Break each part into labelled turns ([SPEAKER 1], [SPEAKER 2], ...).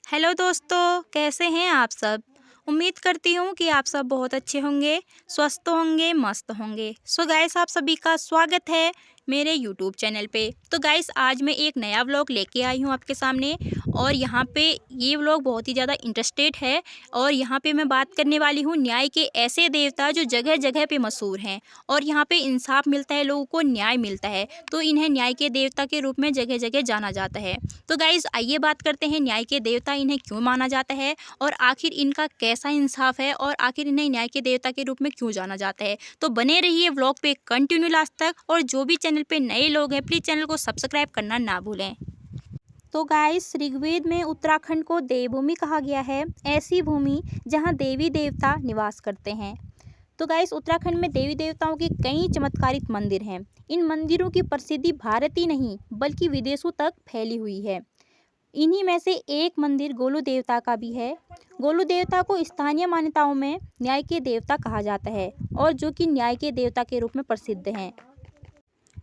[SPEAKER 1] Hello दोस्तों, कैसे हैं आप सब। उम्मीद करती हूँ कि आप सब बहुत अच्छे होंगे, स्वस्थ होंगे, मस्त होंगे। सो गाइस, आप सभी का स्वागत है मेरे यूट्यूब चैनल पे। तो गाइस, आज मैं एक नया व्लॉग लेके आई हूँ आपके सामने और यहाँ पे ये व्लॉग बहुत ही ज़्यादा इंटरेस्टेड है। और यहाँ पे मैं बात करने वाली हूँ न्याय के ऐसे देवता जो जगह जगह पे मशहूर हैं और यहाँ पे इंसाफ मिलता है, लोगों को न्याय मिलता है, तो इन्हें न्याय के देवता के रूप में जगह जगह जाना जाता है। तो गाइस, आइए बात करते हैं न्याय के देवता इन्हें क्यों माना जाता है और आखिर इनका कैसा इंसाफ है और आखिर इन्हें न्याय के देवता के रूप में क्यों जाना जाता है। तो बने रहिए व्लॉग पे कंटिन्यू लास्ट तक। और जो भी चैनल पे नए लोग हैं, प्लीज़ चैनल को सब्सक्राइब करना ना भूलें। तो गाइस, ऋग्वेद में उत्तराखंड को देवभूमि कहा गया है, ऐसी भूमि जहाँ देवी देवता निवास करते हैं। तो गाइस, उत्तराखंड में देवी देवताओं के कई चमत्कारिक मंदिर हैं। इन मंदिरों की प्रसिद्धि भारत ही नहीं बल्कि विदेशों तक फैली हुई है। इन्हीं में से एक मंदिर गोलू देवता का भी है। गोलू देवता को स्थानीय मान्यताओं में न्याय के देवता कहा जाता है और जो कि न्याय के देवता के रूप में प्रसिद्ध हैं।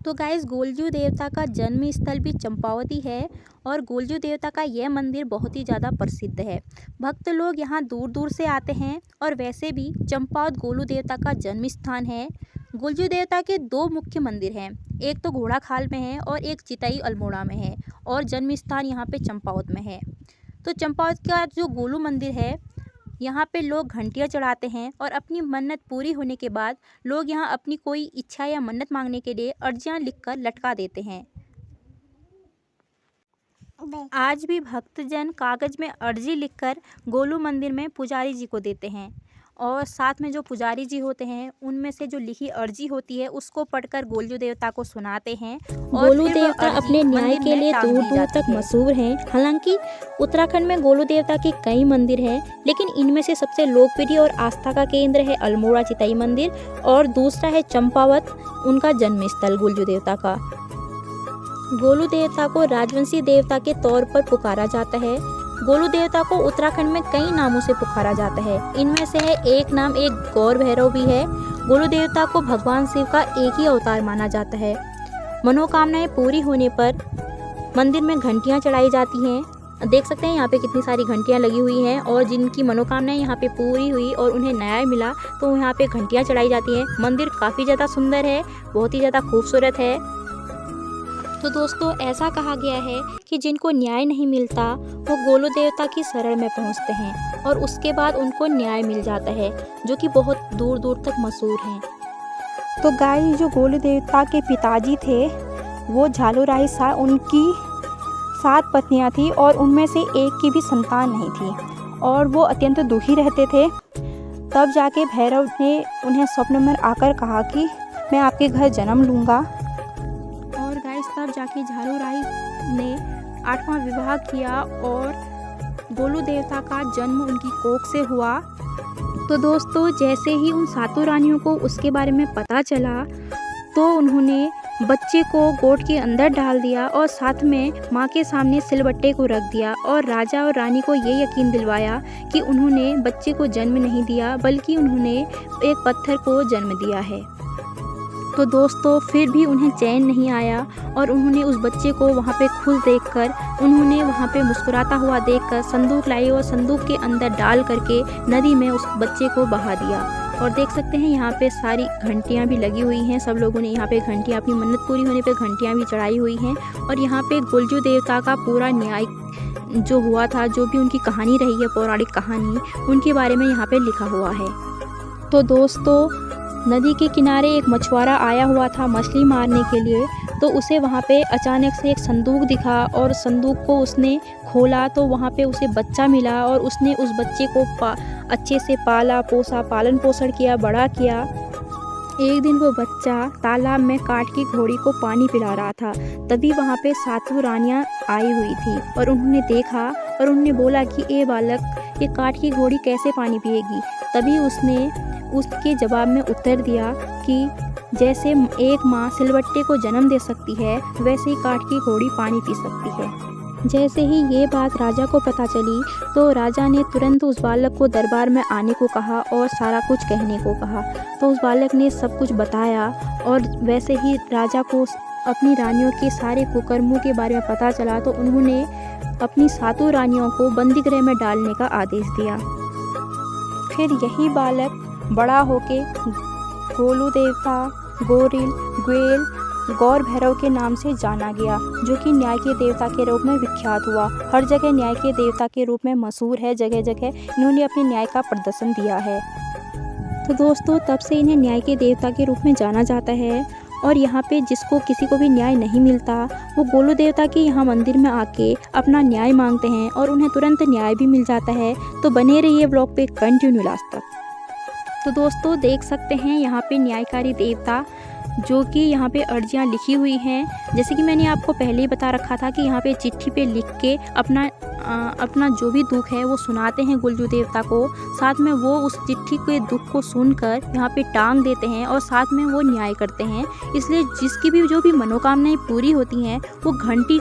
[SPEAKER 1] तो गाइस, गोलजू देवता का जन्म स्थल भी चंपावती है और गोलजू देवता का यह मंदिर बहुत ही ज़्यादा प्रसिद्ध है। भक्त लोग यहाँ दूर दूर से आते हैं और वैसे भी चंपावत गोलू देवता का जन्म स्थान है। गोलजू देवता के दो मुख्य मंदिर हैं, एक तो घोड़ाखाल में है और एक चितई अल्मोड़ा में है और जन्म स्थान यहाँ पे चंपावत में है। तो चंपावत का जो गोलू मंदिर है, यहाँ पे लोग घंटियाँ चढ़ाते हैं और अपनी मन्नत पूरी होने के बाद लोग यहाँ अपनी कोई इच्छा या मन्नत मांगने के लिए अर्जियाँ लिखकर लटका देते हैं। आज भी भक्तजन कागज में अर्जी लिखकर गोलू मंदिर में पुजारी जी को देते हैं और साथ में जो पुजारी जी होते हैं उनमें से जो लिखी अर्जी होती है उसको पढ़कर गोलू देवता को सुनाते हैं। और
[SPEAKER 2] गोलू देवता अपने न्याय के लिए दूर दूर तक मशहूर हैं। हालांकि उत्तराखंड में गोलू देवता के कई मंदिर हैं, लेकिन इनमें से सबसे लोकप्रिय और आस्था का केंद्र है अल्मोड़ा चितई मंदिर और दूसरा है चंपावत, उनका जन्म स्थल गोलू देवता का। गोलू देवता को राजवंशी देवता के तौर पर पुकारा जाता है। गोलू देवता को उत्तराखंड में कई नामों से पुकारा जाता है। इनमें से है एक नाम एक गौर भैरव भी है। गोलू देवता को भगवान शिव का एक ही अवतार माना जाता है। मनोकामनाएं पूरी होने पर मंदिर में घंटियां चढ़ाई जाती हैं। देख सकते हैं यहाँ पे कितनी सारी घंटियां लगी हुई हैं और जिनकी मनोकामनाएं यहाँ पे पूरी हुई और उन्हें न्याय मिला तो यहाँ पे घंटियां चढ़ाई जाती हैं। मंदिर काफ़ी ज़्यादा सुंदर है, बहुत ही ज़्यादा खूबसूरत है। तो दोस्तों, ऐसा कहा गया है कि जिनको न्याय नहीं मिलता वो गोलू देवता की शरण में पहुंचते हैं और उसके बाद उनको न्याय मिल जाता है, जो कि बहुत दूर दूर तक मशहूर हैं।
[SPEAKER 3] तो गाइस, जो गोलू देवता के पिताजी थे वो झालूराही शाह, उनकी 7 पत्नियां थी और उनमें से एक की भी संतान नहीं थी और वो अत्यंत दुखी रहते थे। तब जाके भैरव ने उन्हें स्वप्न में आकर कहा कि मैं आपके घर जन्म लूँगा।
[SPEAKER 1] और गाइस, तब जाके झालूराही ने 8वां विवाह किया और गोलू देवता का जन्म उनकी कोख से हुआ। तो दोस्तों, जैसे ही उन 7 रानियों को उसके बारे में पता चला तो उन्होंने बच्चे को गोद के अंदर डाल दिया और साथ में माँ के सामने सिलबट्टे को रख दिया और राजा और रानी को ये यकीन दिलवाया कि उन्होंने बच्चे को जन्म नहीं दिया बल्कि उन्होंने एक पत्थर को जन्म दिया है। तो दोस्तों, फिर भी उन्हें चैन नहीं आया और उन्होंने उस बच्चे को वहाँ पे खुश देखकर, उन्होंने वहाँ पे मुस्कुराता हुआ देखकर संदूक लाई और संदूक के अंदर डाल करके नदी में उस बच्चे को बहा दिया। और देख सकते हैं यहाँ पे सारी घंटियाँ भी लगी हुई हैं। सब लोगों ने यहाँ पे घंटियाँ, अपनी मन्नत पूरी होने पे घंटियाँ भी चढ़ाई हुई हैं। और यहाँ पे गोलजू देवता का पूरा न्याय जो हुआ था, जो भी उनकी कहानी रही है, पौराणिक कहानी, उनके बारे में यहाँ पे लिखा हुआ है।
[SPEAKER 2] तो दोस्तों, नदी के किनारे एक मछुआरा आया हुआ था मछली मारने के लिए। तो उसे वहाँ पे अचानक से एक संदूक दिखा और संदूक को उसने खोला तो वहाँ पे उसे बच्चा मिला और उसने उस बच्चे को अच्छे से पाला पोसा, पालन पोषण किया, बड़ा किया। एक दिन वो बच्चा तालाब में काठ की घोड़ी को पानी पिला रहा था। तभी वहाँ पे 7 रानियाँ आई हुई थी और उन्होंने देखा और उन्होंने बोला कि ए बालक, ये काठ की घोड़ी कैसे पानी पिएगी। तभी उसने उसके जवाब में उत्तर दिया कि जैसे एक माँ सिलबट्टे को जन्म दे सकती है, वैसे ही काठ की घोड़ी पानी पी सकती है। जैसे ही ये बात राजा को पता चली तो राजा ने तुरंत उस बालक को दरबार में आने को कहा और सारा कुछ कहने को कहा। तो उस बालक ने सब कुछ बताया और वैसे ही राजा को अपनी रानियों के सारे कुकर्मों के बारे में पता चला तो उन्होंने अपनी सातों रानियों को बंदी गृह में डालने का आदेश दिया।
[SPEAKER 3] फिर यही बालक बड़ा होके गोलू देवता, गोरिल, ग्वेल, गौर भैरव के नाम से जाना गया, जो कि न्याय के देवता के रूप में विख्यात हुआ। हर जगह न्याय के देवता के रूप में मशहूर है। जगह जगह इन्होंने अपने न्याय का प्रदर्शन दिया है।
[SPEAKER 2] तो दोस्तों तब से इन्हें न्याय के देवता के रूप में जाना जाता है। और यहाँ पे जिसको किसी को भी न्याय नहीं मिलता वो गोलू देवता के यहाँ मंदिर में आके अपना न्याय मांगते हैं और उन्हें तुरंत न्याय भी मिल जाता है। तो बने रहिए व्लॉग पे कंटिन्यू लास्ट तक। तो दोस्तों देख सकते हैं यहाँ पे न्यायकारी देवता जो कि यहाँ पे अर्जियाँ लिखी हुई हैं। जैसे कि मैंने आपको पहले ही बता रखा था कि यहाँ पे चिट्ठी पे लिख के अपना जो भी दुख है वो सुनाते हैं गोलू देवता को। साथ में वो उस चिट्ठी के दुख को सुनकर यहाँ पे टांग देते हैं और साथ में वो न्याय करते हैं। इसलिए जिसकी भी जो भी मनोकामनाएं पूरी होती हैं वो घंटी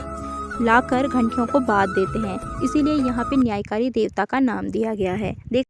[SPEAKER 2] लाकर घंटियों को बांध देते हैं। इसीलिए यहाँ पे न्यायकारी देवता का नाम दिया गया है। देख